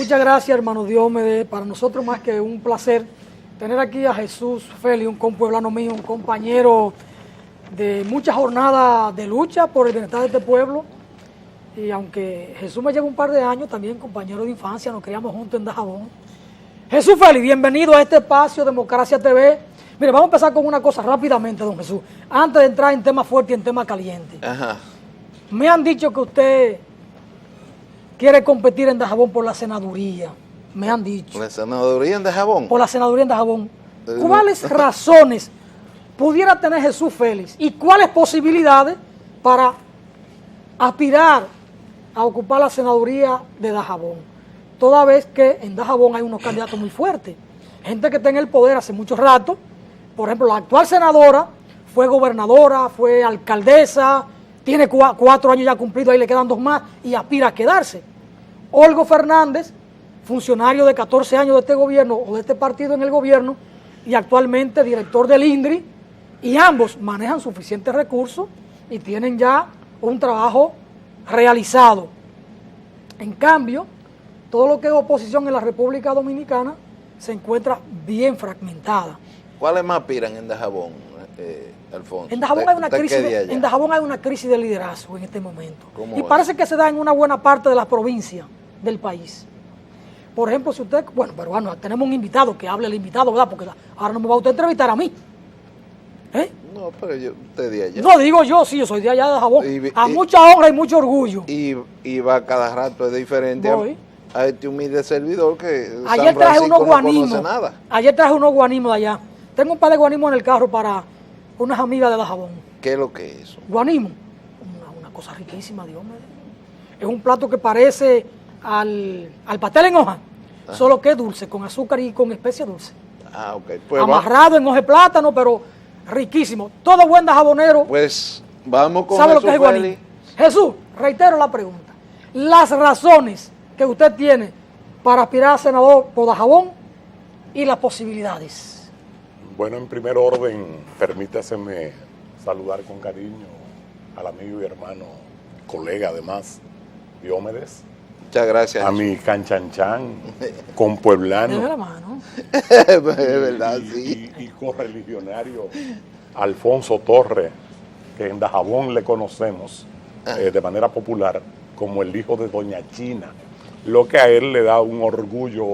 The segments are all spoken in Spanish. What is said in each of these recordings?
Muchas gracias, hermano Diomedes. Para nosotros más que un placer tener aquí a Jesús Félix, un compueblano mío, un compañero de muchas jornadas de lucha por el bienestar de este pueblo. Y aunque Jesús me lleva un par de años, también compañero de infancia, nos criamos juntos en Dajabón. Jesús Félix, bienvenido a este espacio Democracia TV. Mire, vamos a empezar con una cosa rápidamente, don Jesús, antes de entrar en temas fuertes y en temas calientes. Ajá. Me han dicho que usted quiere competir en Dajabón por la senaduría. Me han dicho. ¿La senaduría en Dajabón? Por la senaduría en Dajabón. ¿Cuáles razones pudiera tener Jesús Félix y cuáles posibilidades para aspirar a ocupar la senaduría de Dajabón? Toda vez que en Dajabón hay unos candidatos muy fuertes. Gente que está en el poder hace mucho rato. Por ejemplo, la actual senadora fue gobernadora, fue alcaldesa, tiene 4 años ya cumplidos, ahí le quedan 2 más y aspira a quedarse. Olgo Fernández, funcionario de 14 años de este gobierno o de este partido en el gobierno y actualmente director del INDRI, y ambos manejan suficientes recursos y tienen ya un trabajo realizado. En cambio, todo lo que es oposición en la República Dominicana se encuentra bien fragmentada. ¿Cuáles más aspiran en Dajabón, Alfonso? En Dajabón, en Dajabón hay una crisis de liderazgo en este momento. Y parece que se da en una buena parte de las provincias del país. Por ejemplo, si usted, bueno, tenemos un invitado, que hable el invitado, ¿verdad? Porque ahora no me va a usted entrevistar a mí. No, pero usted de allá. No, digo yo, sí, yo soy de allá de Dajabón. A mucha honra y mucho orgullo. Y va cada rato, es diferente a este humilde servidor que ayer traje unos guanimos. No conoce nada. Ayer traje unos guanimos de allá. Tengo un par de guanimos en el carro para unas amigas de Dajabón. ¿Qué es lo que es eso? Guanimo. Una cosa riquísima, Dios mío. Es un plato que parece al pastel en hoja, solo que es dulce, con azúcar y con especia dulce. Ah, ok. Pues amarrado en hoja de plátano, pero riquísimo. Todo buen dajabonero. Pues vamos con ¿sabe lo que es el guanimo? Jesús, reitero la pregunta. Las razones que usted tiene para aspirar a senador por Dajabón y las posibilidades. Bueno, en primer orden, permítaseme saludar con cariño al amigo y hermano, colega además, Diomedes. Muchas gracias. A mi canchanchan, compueblano. Deme la mano. Es verdad, sí. Y correligionario Alfonso Torres, que en Dajabón le conocemos de manera popular como el hijo de Doña China, lo que a él le da un orgullo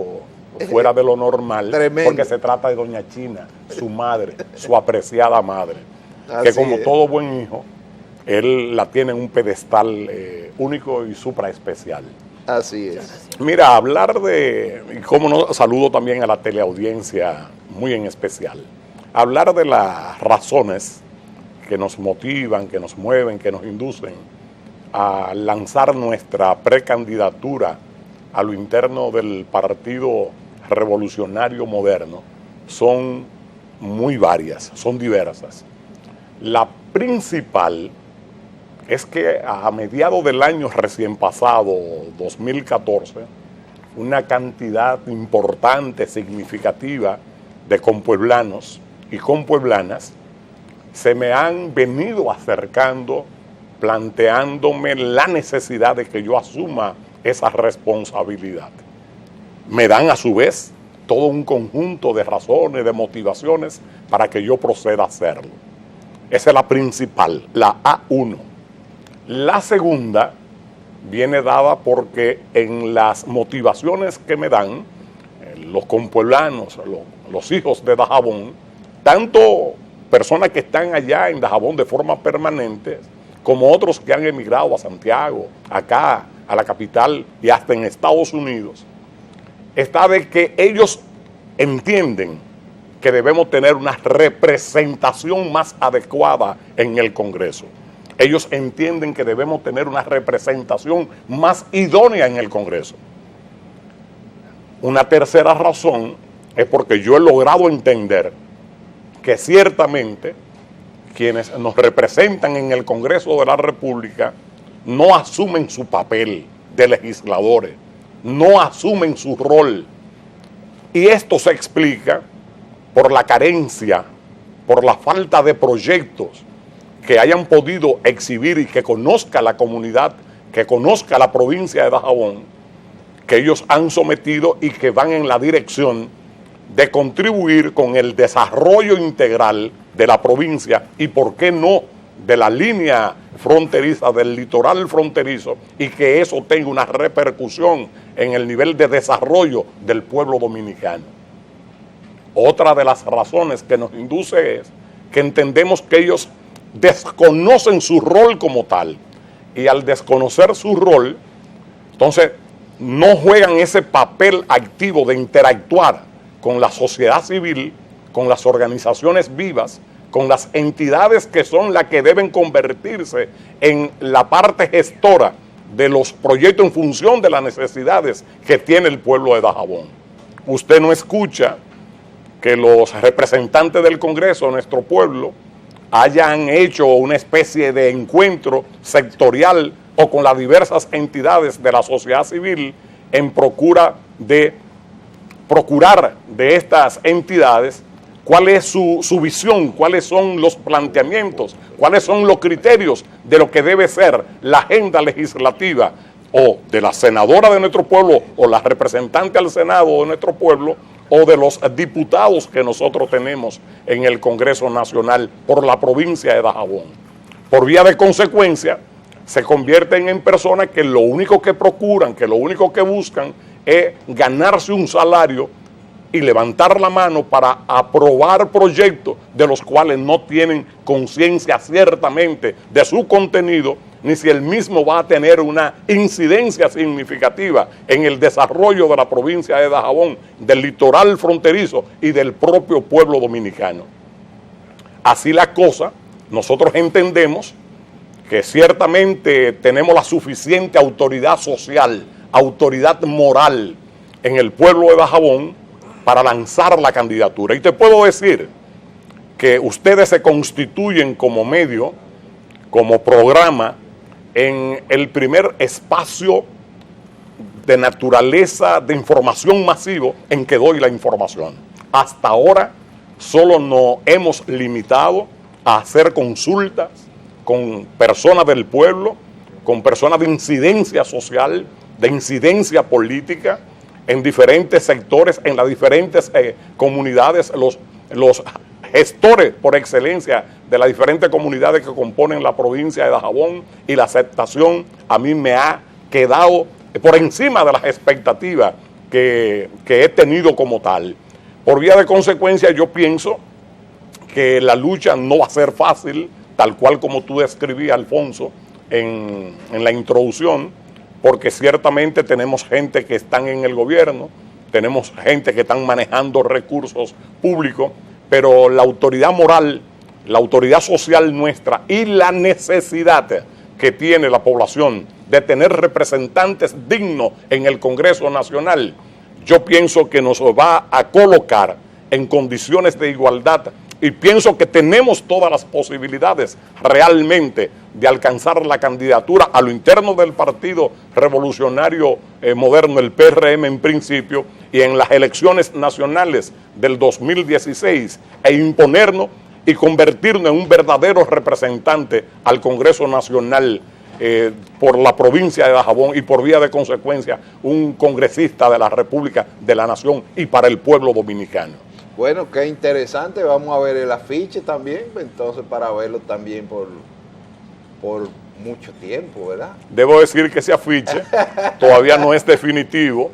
fuera de lo normal. Tremendo. Porque se trata de Doña China, su madre, su apreciada madre, que como todo buen hijo, él la tiene en un pedestal único y supraespecial. Así es. Mira, hablar de, y cómo no, saludo también a la teleaudiencia muy en especial, hablar de las razones que nos motivan, que nos mueven, que nos inducen a lanzar nuestra precandidatura a lo interno del Partido Revolucionario Moderno son muy varias, son diversas. La principal es que a mediados del año recién pasado, 2014, una cantidad importante, significativa de compueblanos y compueblanas se me han venido acercando, planteándome la necesidad de que yo asuma esa responsabilidad. Me dan a su vez todo un conjunto de razones, de motivaciones para que yo proceda a hacerlo. Esa es la principal, la A1. La segunda viene dada porque en las motivaciones que me dan los compueblanos, los hijos de Dajabón, tanto personas que están allá en Dajabón de forma permanente, como otros que han emigrado a Santiago, acá, a la capital y hasta en Estados Unidos, está de que ellos entienden que debemos tener una representación más adecuada en el Congreso. Ellos entienden que debemos tener una representación más idónea en el Congreso. Una tercera razón es porque yo he logrado entender que ciertamente quienes nos representan en el Congreso de la República no asumen su papel de legisladores, no asumen su rol. Y esto se explica por la carencia, por la falta de proyectos que hayan podido exhibir y que conozca la comunidad, que conozca la provincia de Dajabón, que ellos han sometido y que van en la dirección de contribuir con el desarrollo integral de la provincia y, por qué no, de la línea fronteriza, del litoral fronterizo, y que eso tenga una repercusión en el nivel de desarrollo del pueblo dominicano. Otra de las razones que nos induce es que entendemos que ellos desconocen su rol como tal, y al desconocer su rol, entonces no juegan ese papel activo de interactuar con la sociedad civil, con las organizaciones vivas, con las entidades que son las que deben convertirse en la parte gestora de los proyectos en función de las necesidades que tiene el pueblo de Dajabón. Usted no escucha que los representantes del Congreso de nuestro pueblo hayan hecho una especie de encuentro sectorial o con las diversas entidades de la sociedad civil en procurar de estas entidades cuál es su visión, cuáles son los planteamientos, cuáles son los criterios de lo que debe ser la agenda legislativa o de la senadora de nuestro pueblo o la representante al Senado de nuestro pueblo o de los diputados que nosotros tenemos en el Congreso Nacional por la provincia de Dajabón. Por vía de consecuencia, se convierten en personas que lo único que procuran, que lo único que buscan es ganarse un salario y levantar la mano para aprobar proyectos de los cuales no tienen conciencia ciertamente de su contenido, ni si el mismo va a tener una incidencia significativa en el desarrollo de la provincia de Dajabón, del litoral fronterizo y del propio pueblo dominicano. Así la cosa, nosotros entendemos que ciertamente tenemos la suficiente autoridad social, autoridad moral en el pueblo de Dajabón para lanzar la candidatura. Y te puedo decir que ustedes se constituyen como medio, como programa, en el primer espacio de naturaleza de información masivo en que doy la información. Hasta ahora solo nos hemos limitado a hacer consultas con personas del pueblo, con personas de incidencia social, de incidencia política, en diferentes sectores, en las diferentes comunidades, los gestores por excelencia de las diferentes comunidades que componen la provincia de Dajabón, y la aceptación a mí me ha quedado por encima de las expectativas que he tenido como tal. Por vía de consecuencia, yo pienso que la lucha no va a ser fácil, tal cual como tú describías, Alfonso, en la introducción, porque ciertamente tenemos gente que están en el gobierno, tenemos gente que están manejando recursos públicos, pero la autoridad moral, la autoridad social nuestra y la necesidad que tiene la población de tener representantes dignos en el Congreso Nacional, yo pienso que nos va a colocar en condiciones de igualdad, y pienso que tenemos todas las posibilidades realmente de alcanzar la candidatura a lo interno del Partido Revolucionario Moderno, el PRM en principio, y en las elecciones nacionales del 2016, e imponernos y convertirnos en un verdadero representante al Congreso Nacional por la provincia de Dajabón, y por vía de consecuencia un congresista de la República, de la Nación y para el pueblo dominicano. Bueno, qué interesante. Vamos a ver el afiche también, entonces, para verlo también por mucho tiempo, ¿verdad? Debo decir que ese afiche todavía no es definitivo.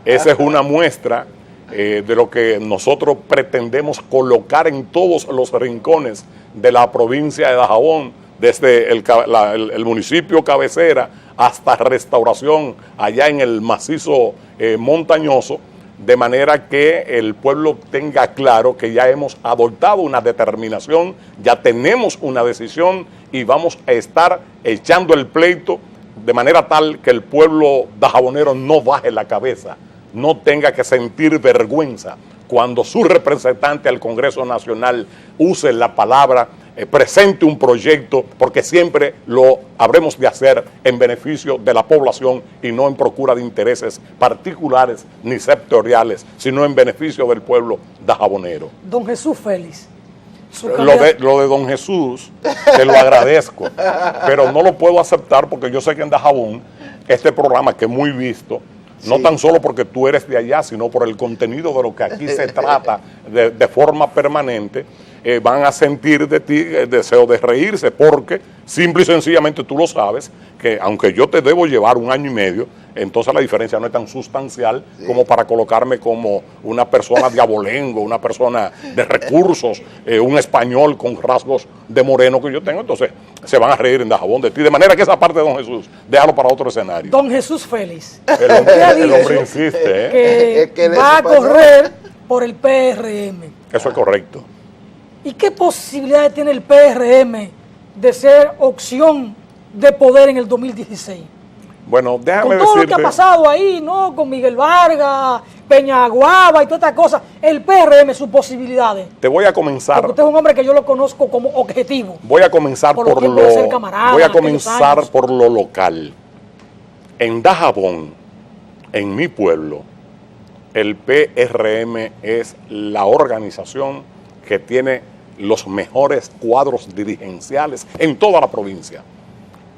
Esa es una muestra de lo que nosotros pretendemos colocar en todos los rincones de la provincia de Dajabón, desde el municipio cabecera hasta Restauración, allá en el macizo montañoso, de manera que el pueblo tenga claro que ya hemos adoptado una determinación, ya tenemos una decisión y vamos a estar echando el pleito de manera tal que el pueblo dajabonero no baje la cabeza, no tenga que sentir vergüenza cuando su representante al Congreso Nacional use la palabra, presente un proyecto, porque siempre lo habremos de hacer en beneficio de la población y no en procura de intereses particulares ni sectoriales, sino en beneficio del pueblo dajabonero. Don Jesús Félix. Lo de don Jesús, te lo agradezco, pero no lo puedo aceptar porque yo sé que en Dajabón, este programa que es muy visto, No Sí. tan solo porque tú eres de allá, sino por el contenido de lo que aquí se trata de forma permanente, van a sentir de ti el deseo de reírse, porque simple y sencillamente tú lo sabes, que aunque yo te debo llevar 1 año y medio, entonces la diferencia no es tan sustancial como para colocarme como una persona de abolengo, una persona de recursos, un español con rasgos de moreno que yo tengo. Entonces se van a reír en Dajabón de ti, de manera que esa parte de don Jesús, déjalo para otro escenario. Don Jesús Félix, El hombre, ha el dicho hombre insiste, que Es que va a eso pasó. correr por el PRM. Eso es correcto. ¿Y qué posibilidades tiene el PRM de ser opción de poder en el 2016? Bueno, déjame Con todo lo que decirte, ha pasado ahí, ¿no? Con Miguel Vargas, Peñaguaba y toda esta cosa, el PRM, sus posibilidades. te voy a comenzar. Porque usted es un hombre que yo lo conozco como objetivo. Voy a comenzar Por los por tiempos de ser camarada, voy a aquellos comenzar años. por lo local. En Dajabón, en mi pueblo, el PRM es la organización que tiene los mejores cuadros dirigenciales en toda la provincia.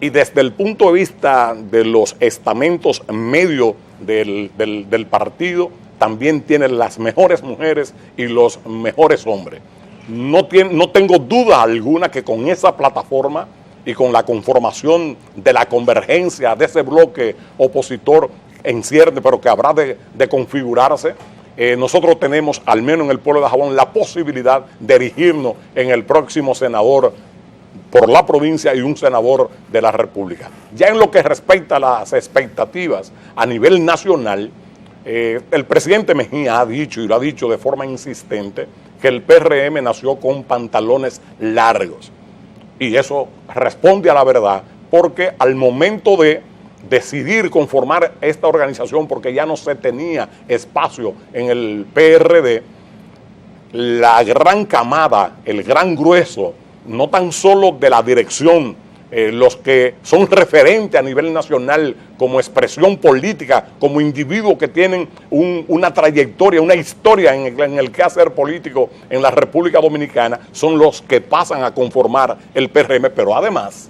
Y desde el punto de vista de los estamentos medios del partido, también tiene las mejores mujeres y los mejores hombres. No tengo duda alguna que con esa plataforma y con la conformación de la convergencia de ese bloque opositor en cierne, pero que habrá de configurarse, nosotros tenemos, al menos en el pueblo de Dajabón, la posibilidad de erigirnos en el próximo senador por la provincia y un senador de la República. Ya en lo que respecta a las expectativas a nivel nacional, el presidente Mejía ha dicho, y lo ha dicho de forma insistente, que el PRM nació con pantalones largos. Y eso responde a la verdad, porque al momento de decidir conformar esta organización, porque ya no se tenía espacio en el PRD, la gran camada, el gran grueso, no tan solo de la dirección, los que son referentes a nivel nacional como expresión política, como individuos que tienen una trayectoria, una historia en el quehacer político en la República Dominicana, son los que pasan a conformar el PRM, pero además,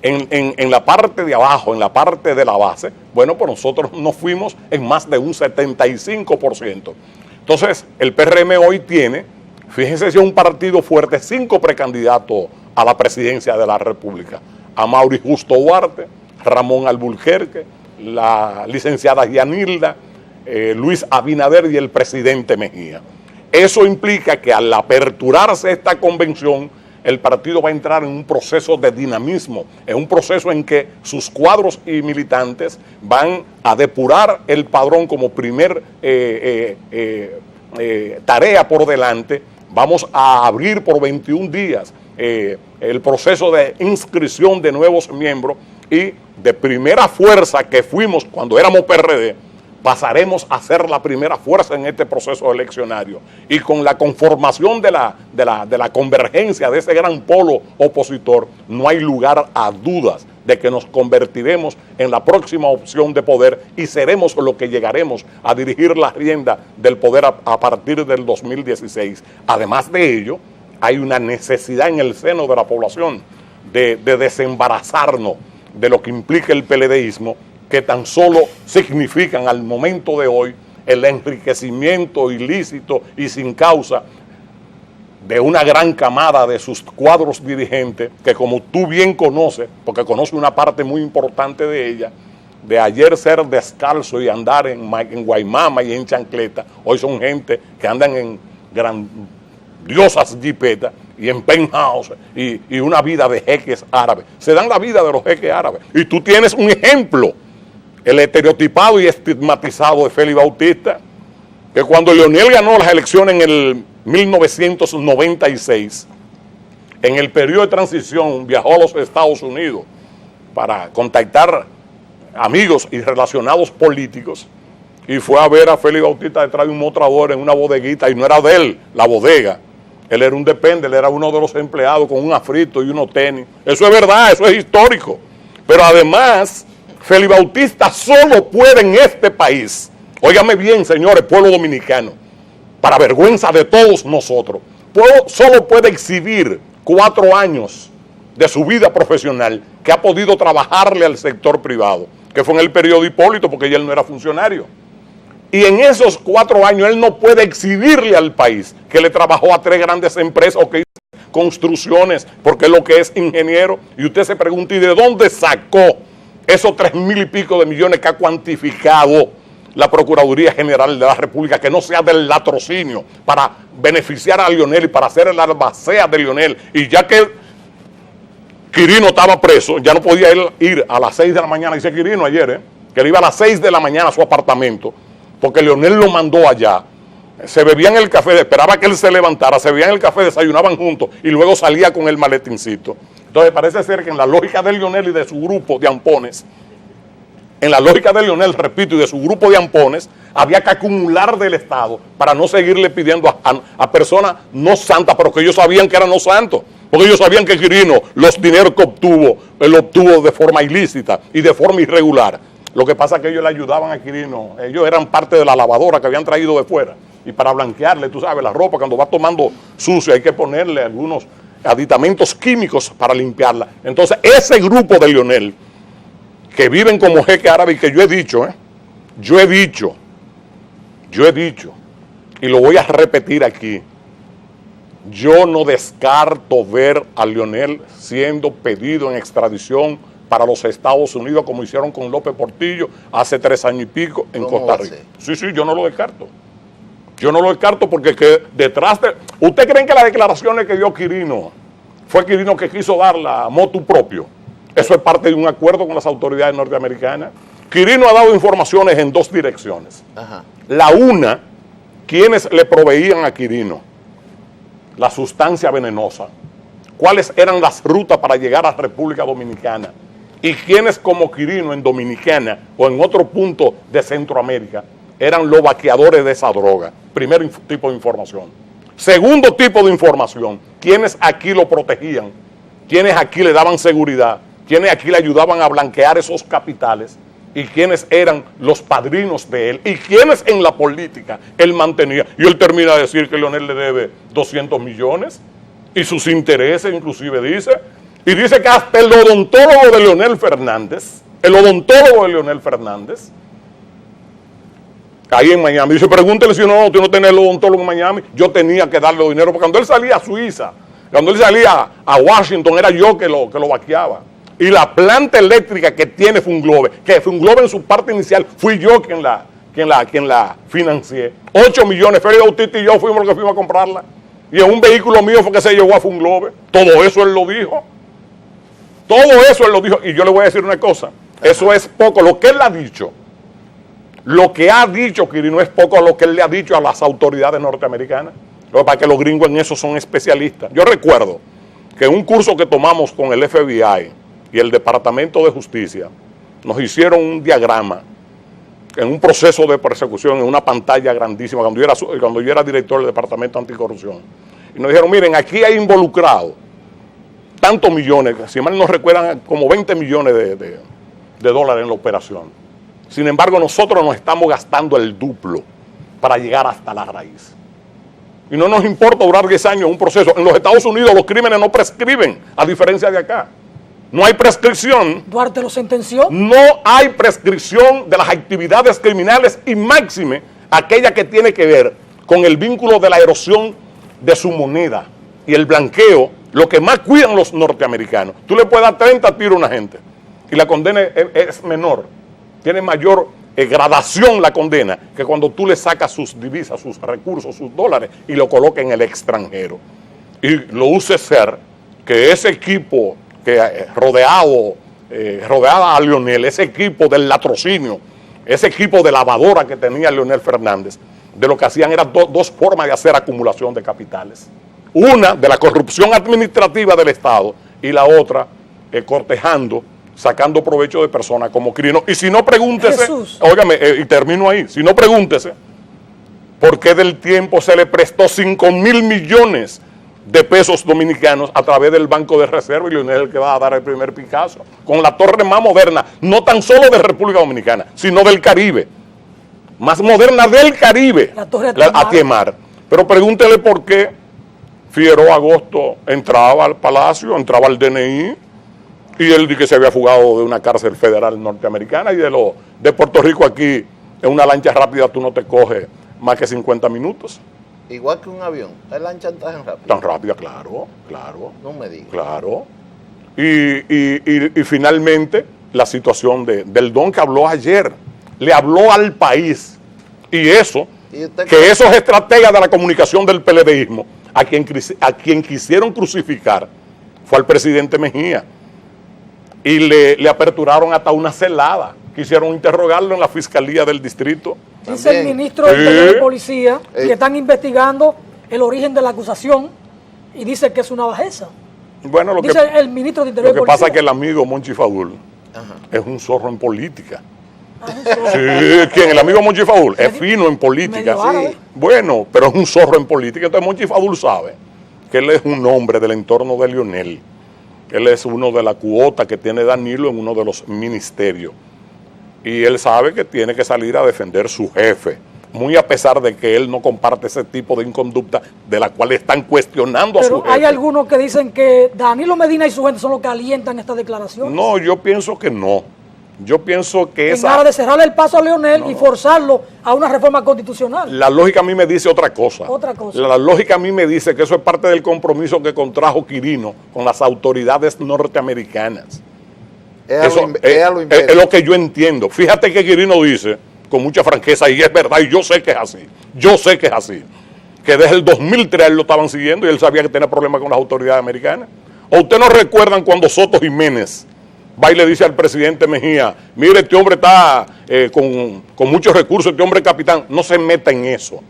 en la parte de abajo, en la parte de la base, bueno, pues nosotros nos fuimos en más de un 75%. Entonces, el PRM hoy tiene, fíjense si es un partido fuerte, 5 precandidatos a la presidencia de la República. Amaury Justo Duarte, Ramón Alburquerque, la licenciada Yanilda, Luis Abinader y el presidente Mejía. Eso implica que al aperturarse esta convención, el partido va a entrar en un proceso de dinamismo, en un proceso en que sus cuadros y militantes van a depurar el padrón como primer tarea por delante. Vamos a abrir por 21 días el proceso de inscripción de nuevos miembros y de primera fuerza que fuimos cuando éramos PRD, pasaremos a ser la primera fuerza en este proceso eleccionario. Y con la conformación de la convergencia de ese gran polo opositor, no hay lugar a dudas de que nos convertiremos en la próxima opción de poder y seremos lo que llegaremos a dirigir la rienda del poder a partir del 2016. Además de ello, hay una necesidad en el seno de la población de desembarazarnos de lo que implica el PLDismo, que tan solo significan al momento de hoy el enriquecimiento ilícito y sin causa de una gran camada de sus cuadros dirigentes, que como tú bien conoces, porque conoces una parte muy importante de ella, de ayer ser descalzo y andar en Guaymama y en chancleta, hoy son gente que andan en grandiosas jipetas y en penthouse y una vida de jeques árabes. Se dan la vida de los jeques árabes. Y tú tienes un ejemplo, el estereotipado y estigmatizado de Félix Bautista, que cuando Leonel ganó las elecciones en el 1996, en el periodo de transición viajó a los Estados Unidos para contactar amigos y relacionados políticos y fue a ver a Félix Bautista detrás de un mostrador en una bodeguita, y no era de él la bodega, él era un depende, él era uno de los empleados con un afrito y unos tenis. Eso es verdad, eso es histórico, pero además Félix Bautista solo puede en este país, óigame bien señores, pueblo dominicano, para vergüenza de todos nosotros, solo puede exhibir 4 años de su vida profesional que ha podido trabajarle al sector privado. que fue en el periodo de Hipólito, porque ya él no era funcionario. Y en esos 4 años él no puede exhibirle al país que le trabajó a 3 grandes empresas o que hizo construcciones, porque es lo que es ingeniero. Y usted se pregunta, ¿y de dónde sacó esos 3.000 y pico de millones que ha cuantificado la Procuraduría General de la República, que no sea del latrocinio, para beneficiar a Leonel y para hacer el albacea de Leonel? Y ya que Quirino estaba preso, ya no podía ir a las 6 de la mañana, dice Quirino ayer, que él iba a las 6 de la mañana a su apartamento, porque Leonel lo mandó allá. Se bebían el café, esperaba que él se levantara, se bebían el café, desayunaban juntos y luego salía con el maletincito. Entonces parece ser que en la lógica de Leonel y de su grupo de ampones, en la lógica de Leonel, repito, y de su grupo de ampones, había que acumular del Estado para no seguirle pidiendo a personas no santas, pero que ellos sabían que eran no santos, porque ellos sabían que Quirino, los dineros que obtuvo, él obtuvo de forma ilícita y de forma irregular. Lo que pasa es que ellos le ayudaban a Quirino, ellos eran parte de la lavadora que habían traído de fuera, y para blanquearle, tú sabes, la ropa cuando va tomando sucia hay que ponerle algunos aditamentos químicos para limpiarla. Entonces ese grupo de Leonel, que viven como jeque árabe, y que yo he dicho, y lo voy a repetir aquí, yo no descarto ver a Leonel siendo pedido en extradición para los Estados Unidos, como hicieron con López Portillo hace 3 años y pico en Costa Rica. Sí, yo no lo descarto. Yo no lo descarto porque que detrás de... ¿Usted creen que las declaraciones que dio Quirino, fue Quirino que quiso dar la motu propio? Eso es parte de un acuerdo con las autoridades norteamericanas. Quirino ha dado informaciones en 2 direcciones. Ajá. La una, quienes le proveían a Quirino la sustancia venenosa, cuáles eran las rutas para llegar a República Dominicana, y quienes como Quirino en Dominicana o en otro punto de Centroamérica eran los vaqueadores de esa droga. Primer tipo de información. Segundo tipo de información, quienes aquí lo protegían, quienes aquí le daban seguridad, quienes aquí le ayudaban a blanquear esos capitales, y quienes eran los padrinos de él, y quienes en la política él mantenía. Y él termina de decir que Leonel le debe 200 millones, y sus intereses inclusive dice, y dice que hasta el odontólogo de Leonel Fernández, ahí en Miami, dice, pregúntele si tú no tenés el odontólogo en Miami. Yo tenía que darle dinero, porque cuando él salía a Suiza, cuando él salía a Washington, era yo que lo vaqueaba. Y la planta eléctrica que tiene Funglobe, que Funglobe en su parte inicial, fui yo quien la financié. 8 millones, Félix Bautista y yo fuimos los que fuimos a comprarla. Y en un vehículo mío fue que se llevó a Funglobe. Todo eso él lo dijo. Y yo le voy a decir una cosa. Eso es poco. Lo que él ha dicho, lo que ha dicho Quirino es poco a lo que él le ha dicho a las autoridades norteamericanas. Para que los gringos en eso son especialistas. Yo recuerdo que en un curso que tomamos con el FBI y el Departamento de Justicia, nos hicieron un diagrama en un proceso de persecución en una pantalla grandísima, cuando yo era director del Departamento Anticorrupción. Y nos dijeron, miren, aquí hay involucrado tantos millones, si mal no recuerdan, como 20 millones de dólares en la operación. Sin embargo, nosotros nos estamos gastando el duplo para llegar hasta la raíz. Y no nos importa durar 10 años en un proceso. En los Estados Unidos los crímenes no prescriben, a diferencia de acá. No hay prescripción. ¿Duarte lo sentenció? No hay prescripción de las actividades criminales, y máxime aquella que tiene que ver con el vínculo de la erosión de su moneda y el blanqueo, lo que más cuidan los norteamericanos. Tú le puedes dar 30 tiros a una gente y la condena es menor, tiene mayor gradación la condena que cuando tú le sacas sus divisas, sus recursos, sus dólares y lo colocas en el extranjero. Y lo use ser que ese equipo que rodeaba a Leonel, ese equipo del latrocinio, ese equipo de lavadora que tenía Leonel Fernández, de lo que hacían eran dos formas de hacer acumulación de capitales. Una de la corrupción administrativa del Estado y la otra cortejando, sacando provecho de personas como Quirino. Y si no, pregúntese, óigame, y termino ahí, si no, pregúntese, ¿por qué del tiempo se le prestó 5.000 millones de pesos dominicanos a través del Banco de Reserva? Y Leonel es el que va a dar el primer Picasso, con la torre más moderna, no tan solo de República Dominicana, sino del Caribe, más moderna del Caribe, la torre Atiemar. Pero pregúntele por qué Figueroa Agosto entraba al Palacio, entraba al DNI, Y él dice que se había fugado de una cárcel federal norteamericana y de Puerto Rico aquí, en una lancha rápida tú no te coges más que 50 minutos. Igual que un avión. ¿La lancha tan rápida? Tan rápida, claro. No me digas. Claro. Y finalmente, la situación del don que habló ayer. Le habló al país. Y eso, que esos estrategas de la comunicación del PLDismo, a quien quisieron crucificar, fue al presidente Mejía. Y le aperturaron hasta una celada. Quisieron interrogarlo en la Fiscalía del Distrito. Dice el ministro del Interior y Policía que están investigando el origen de la acusación y dice que es una bajeza. Bueno, dice el ministro del Interior y Policía. Lo que pasa es que el amigo Monchi Fadul es un zorro en política. Sí, ¿quién? El amigo Monchi Fadul es fino en política. Sí. Bueno, pero es un zorro en política. Entonces Monchi Fadul sabe que él es un hombre del entorno de Leonel. Él es uno de la cuota que tiene Danilo en uno de los ministerios. Y él sabe que tiene que salir a defender su jefe, muy a pesar de que él no comparte ese tipo de inconducta de la cual están cuestionando a su jefe. Pero hay algunos que dicen que Danilo Medina y su gente son los que alientan esta declaración. No, yo pienso que no. Yo pienso que en aras de cerrarle el paso a Leonel y forzarlo a una reforma constitucional. La lógica a mí me dice otra cosa. La lógica a mí me dice que eso es parte del compromiso que contrajo Quirino con las autoridades norteamericanas. Es lo que yo entiendo. Fíjate que Quirino dice con mucha franqueza, y es verdad, y yo sé que es así, que desde el 2003 lo estaban siguiendo y él sabía que tenía problemas con las autoridades americanas. ¿O ustedes no recuerdan cuando Soto Jiménez va y le dice al presidente Mejía, mire, este hombre está con muchos recursos, este hombre es capitán? No se meta en eso.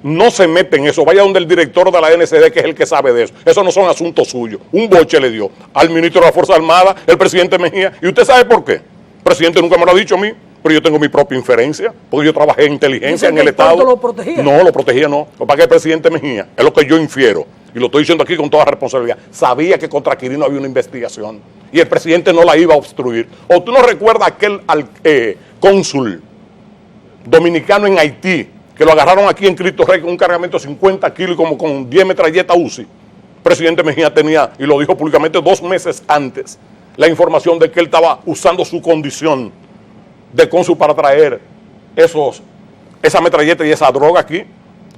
No se mete en eso. Vaya donde el director de la NCD, que es el que sabe de eso. Eso no son asuntos suyos. Un boche le dio al ministro de la Fuerza Armada, el presidente Mejía. ¿Y usted sabe por qué? El presidente nunca me lo ha dicho a mí, pero yo tengo mi propia inferencia, porque yo trabajé en inteligencia en el Estado. ¿Lo protegía? No, lo protegía no. Lo que pasa es que el presidente Mejía, es lo que yo infiero, y lo estoy diciendo aquí con toda responsabilidad, sabía que contra Quirino había una investigación y el presidente no la iba a obstruir. ¿O tú no recuerdas aquel cónsul dominicano en Haití, que lo agarraron aquí en Cristo Rey con un cargamento de 50 kilos y como con 10 metralletas UCI? El presidente Mejía tenía, y lo dijo públicamente 2 meses antes, la información de que él estaba usando su condición de cónsul para traer esa metralleta y esa droga aquí.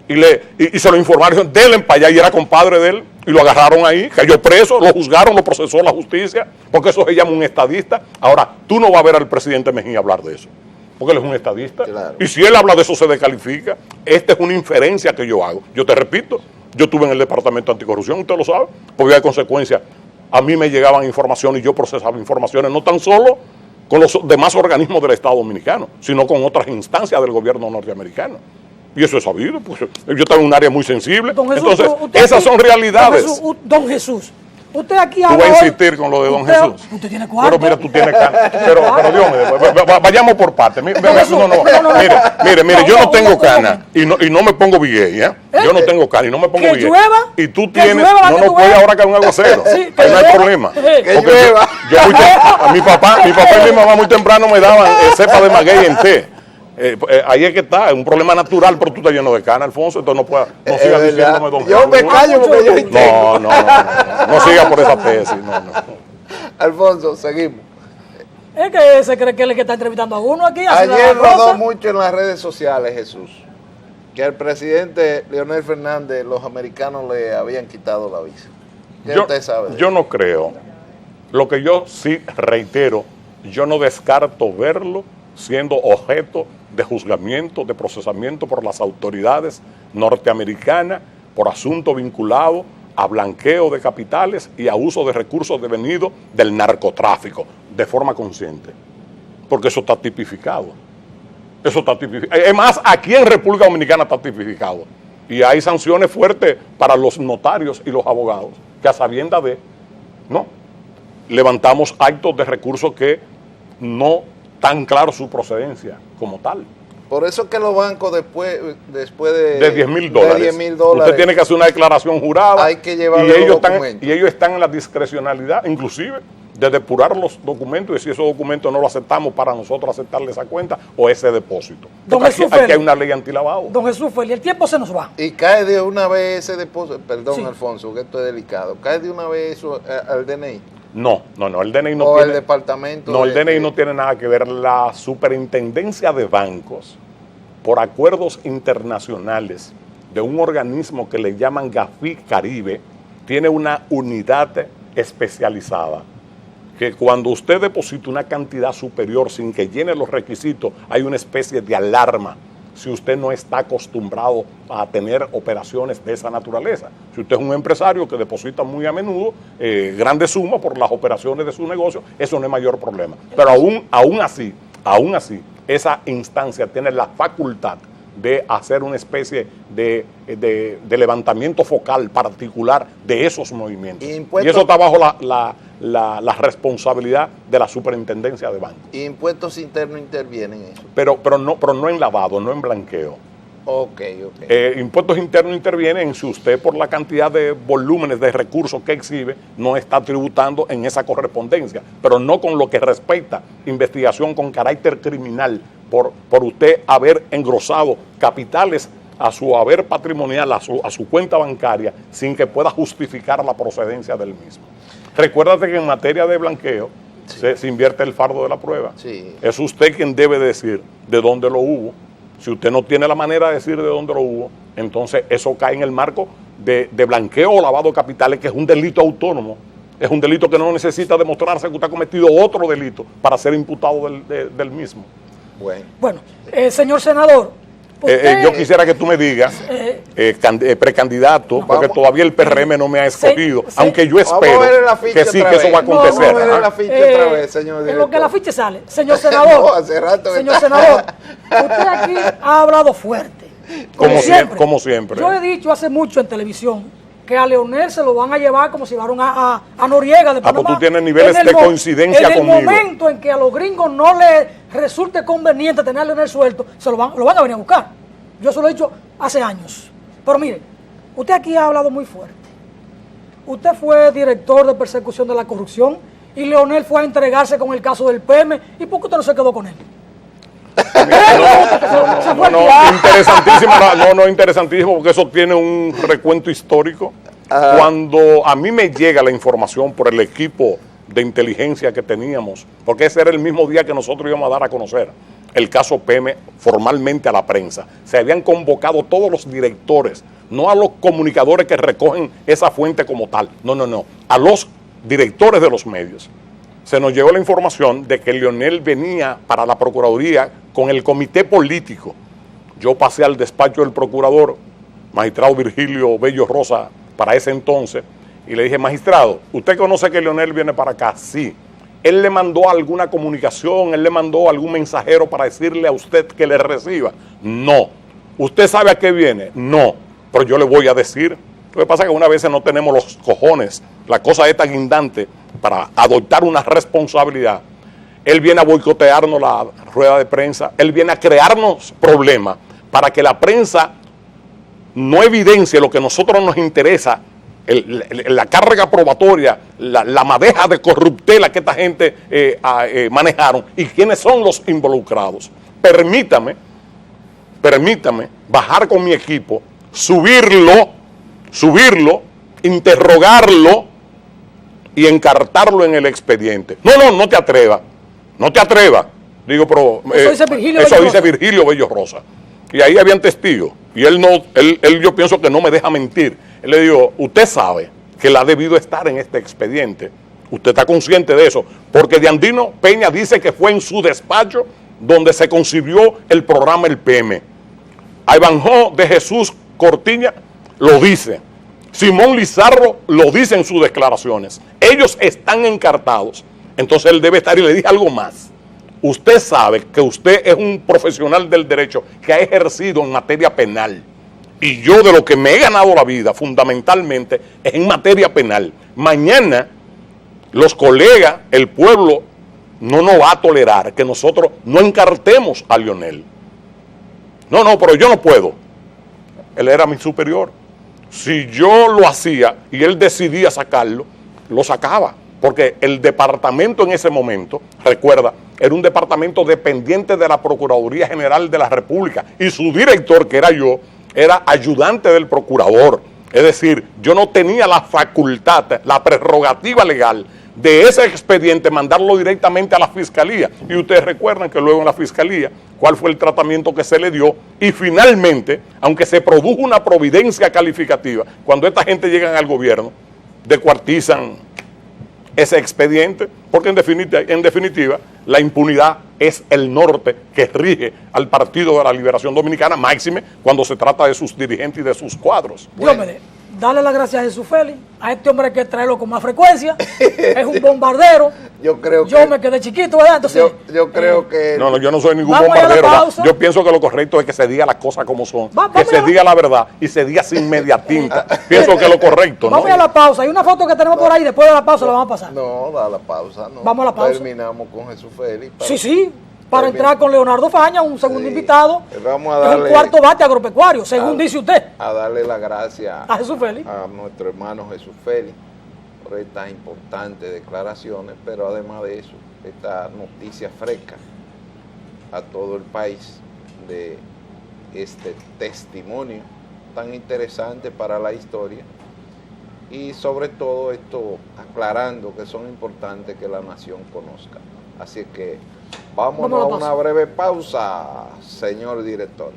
Y se lo informaron, denle para allá, y era compadre de él, y lo agarraron ahí, cayó preso, lo juzgaron, lo procesó la justicia, porque eso se llama un estadista. Ahora, tú no vas a ver al presidente Mejía hablar de eso, porque él es un estadista, claro. Y si él habla de eso se descalifica. Esta es una inferencia que yo hago. Yo te repito, yo estuve en el Departamento Anticorrupción, usted lo sabe, porque de consecuencia a mí me llegaban informaciones y yo procesaba informaciones, no tan solo con los demás organismos del Estado Dominicano, sino con otras instancias del gobierno norteamericano. Y eso es sabido, pues yo estaba en un área muy sensible. Jesús, entonces, esas son realidades. Don Jesús, usted aquí habla. Tú vas a insistir con lo de Don Jesús. Usted tiene cuarto. Pero mira, tú tienes cana. Pero Dios mío, vayamos por partes. Mire, yo no tengo cana y no me pongo billete, ¿eh? Yo no tengo cana y no me pongo billete. Y tú tienes. No puede ahora caer un aguacero. Ahí no hay problema. Que llueva. A mi papá y mi mamá muy temprano me daban cepa de maguey en té. Ahí es que está, es un problema natural, pero tú estás lleno de cana, Alfonso, entonces no sigas diciéndome don Yo me callo porque yo entiendo. No sigas por esa tesis, no. Alfonso, seguimos. Es que se cree que él es el que está entrevistando a uno aquí. Ayer rodó mucho en las redes sociales, Jesús, que al presidente Leonel Fernández los americanos le habían quitado la visa. ¿Qué usted sabe de eso? Yo no creo. Lo que yo sí reitero, yo no descarto verlo siendo objeto de juzgamiento, de procesamiento por las autoridades norteamericanas por asunto vinculado a blanqueo de capitales y a uso de recursos devenidos del narcotráfico de forma consciente, porque eso está tipificado. Es más, aquí en República Dominicana está tipificado y hay sanciones fuertes para los notarios y los abogados que a sabienda de, no, levantamos actos de recursos que no tan claro su procedencia como tal. Por eso que los bancos después de $10,000, usted tiene que hacer una declaración jurada. Hay que llevar los documentos. Y ellos están en la discrecionalidad, inclusive, de depurar los documentos y si esos documentos no los aceptamos para nosotros aceptarle esa cuenta o ese depósito. Aquí hay una ley antilavado. Don Jesús Feli, el tiempo se nos va. Y cae de una vez ese depósito, perdón, sí. Alfonso, que esto es delicado, cae de una vez eso al DNI. No, el DNI no o tiene... el departamento... No, el DNI no tiene nada que ver. La superintendencia de bancos, por acuerdos internacionales de un organismo que le llaman Gafi Caribe, tiene una unidad especializada que cuando usted deposita una cantidad superior sin que llene los requisitos, hay una especie de alarma si usted no está acostumbrado a tener operaciones de esa naturaleza. Si usted es un empresario que deposita muy a menudo grandes sumas por las operaciones de su negocio, eso no es mayor problema. Pero aún así, esa instancia tiene la facultad de hacer una especie de levantamiento focal particular de esos movimientos. Y eso está bajo la responsabilidad de la superintendencia de bancos. ¿Y impuestos internos intervienen en eso? Pero no en lavado, no en blanqueo. Ok. Impuestos internos intervienen si usted, por la cantidad de volúmenes de recursos que exhibe, no está tributando en esa correspondencia, pero no con lo que respecta investigación con carácter criminal por usted haber engrosado capitales a su haber patrimonial, a su cuenta bancaria, sin que pueda justificar la procedencia del mismo. Recuérdate que en materia de blanqueo se invierte el fardo de la prueba. Sí. Es usted quien debe decir de dónde lo hubo. Si usted no tiene la manera de decir de dónde lo hubo, entonces eso cae en el marco de blanqueo o lavado de capitales, que es un delito autónomo. Es un delito que no necesita demostrarse que usted ha cometido otro delito para ser imputado del mismo. Bueno, señor senador, yo quisiera que tú me digas, precandidato, porque todavía el PRM no me ha escogido, aunque yo espero que sí, que eso va a acontecer. Vamos a ver la ficha otra vez, señor director. En lo que la ficha sale, señor senador, no, hace rato señor senador, usted aquí ha hablado fuerte. Como siempre. Yo he dicho hace mucho en televisión que a Leonel se lo van a llevar como si llevaron a Noriega de Panamá. Pues tú tienes niveles de coincidencia conmigo. En el momento en que a los gringos no les resulte conveniente tener a Leonel suelto, lo van a venir a buscar. Yo se lo he dicho hace años. Pero mire, usted aquí ha hablado muy fuerte. Usted fue director de persecución de la corrupción y Leonel fue a entregarse con el caso del PM. ¿Y por qué usted no se quedó con él? Interesantísimo, porque eso tiene un recuento histórico. Cuando a mí me llega la información por el equipo de inteligencia que teníamos, porque ese era el mismo día que nosotros íbamos a dar a conocer el caso PM formalmente a la prensa, se habían convocado todos los directores, no a los comunicadores que recogen esa fuente como tal, no, a los directores de los medios. Se nos llegó la información de que Leonel venía para la Procuraduría con el comité político. Yo pasé al despacho del procurador, magistrado Virgilio Bello Rosa, para ese entonces, y le dije, magistrado, ¿usted conoce que Leonel viene para acá? Sí. ¿Él le mandó alguna comunicación, él le mandó algún mensajero para decirle a usted que le reciba? No. ¿Usted sabe a qué viene? No. Pero yo le voy a decir. Lo que pasa es que una vez no tenemos los cojones, la cosa es tan guindante para adoptar una responsabilidad. Él viene a boicotearnos la rueda de prensa, él viene a crearnos problemas para que la prensa no evidencie lo que a nosotros nos interesa, la carga probatoria, la madeja de corruptela que esta gente manejaron y quiénes son los involucrados. Permítame bajar con mi equipo, subirlo, interrogarlo y encartarlo en el expediente. No te atrevas. Digo, pero eso dice Virgilio Bello Rosa. Y ahí habían testigos. Y él yo pienso que no me deja mentir. Él le dijo, usted sabe que él ha debido estar en este expediente. Usted está consciente de eso. Porque Diandino Peña dice que fue en su despacho donde se concibió el programa El PM. Ivanhoe de Jesús Cortiña lo dice. Simón Lizarro lo dice en sus declaraciones. Ellos están encartados. Entonces él debe estar, y le dije algo más. Usted sabe que usted es un profesional del derecho que ha ejercido en materia penal. Y yo de lo que me he ganado la vida fundamentalmente es en materia penal. Mañana los colegas, el pueblo, no nos va a tolerar que nosotros no encartemos a Leonel. No, pero yo no puedo. Él era mi superior. Si yo lo hacía y él decidía sacarlo, lo sacaba. Porque el departamento en ese momento, recuerda, era un departamento dependiente de la Procuraduría General de la República. Y su director, que era yo, era ayudante del procurador. Es decir, yo no tenía la facultad, la prerrogativa legal de ese expediente mandarlo directamente a la fiscalía. Y ustedes recuerdan que luego en la fiscalía, cuál fue el tratamiento que se le dio, y finalmente, aunque se produjo una providencia calificativa, cuando esta gente llega al gobierno, descuartizan ese expediente, porque en definitiva la impunidad es el norte que rige al Partido de la Liberación Dominicana, máxime cuando se trata de sus dirigentes y de sus cuadros. Bueno. Dale las gracias a Jesús Félix. A este hombre hay que traerlo con más frecuencia. Es un bombardero. Yo me quedé chiquito, ¿verdad? Entonces, yo creo que... No, yo no soy ningún Vamos bombardero. a la pausa. Yo pienso que lo correcto es que se diga las cosas como son, que se a la- diga la verdad y se diga sin media tinta. Pienso que es lo correcto, ¿no? Vamos a la pausa. Hay una foto que tenemos por ahí. Después de la pausa la vamos a pasar. No, da la pausa, no. Vamos a la pausa. Terminamos con Jesús Félix. Sí. Para entrar con Leonardo Faña, un segundo invitado. Vamos a Es darle... el cuarto bate agropecuario, según dice usted. A darle las gracias A Jesús Félix. a nuestro hermano Jesús Félix por estas importantes declaraciones, pero además de eso, esta noticia fresca a todo el país de este testimonio tan interesante para la historia y sobre todo esto aclarando que son importantes que la nación conozca. Así que vámonos a una breve pausa, señor director.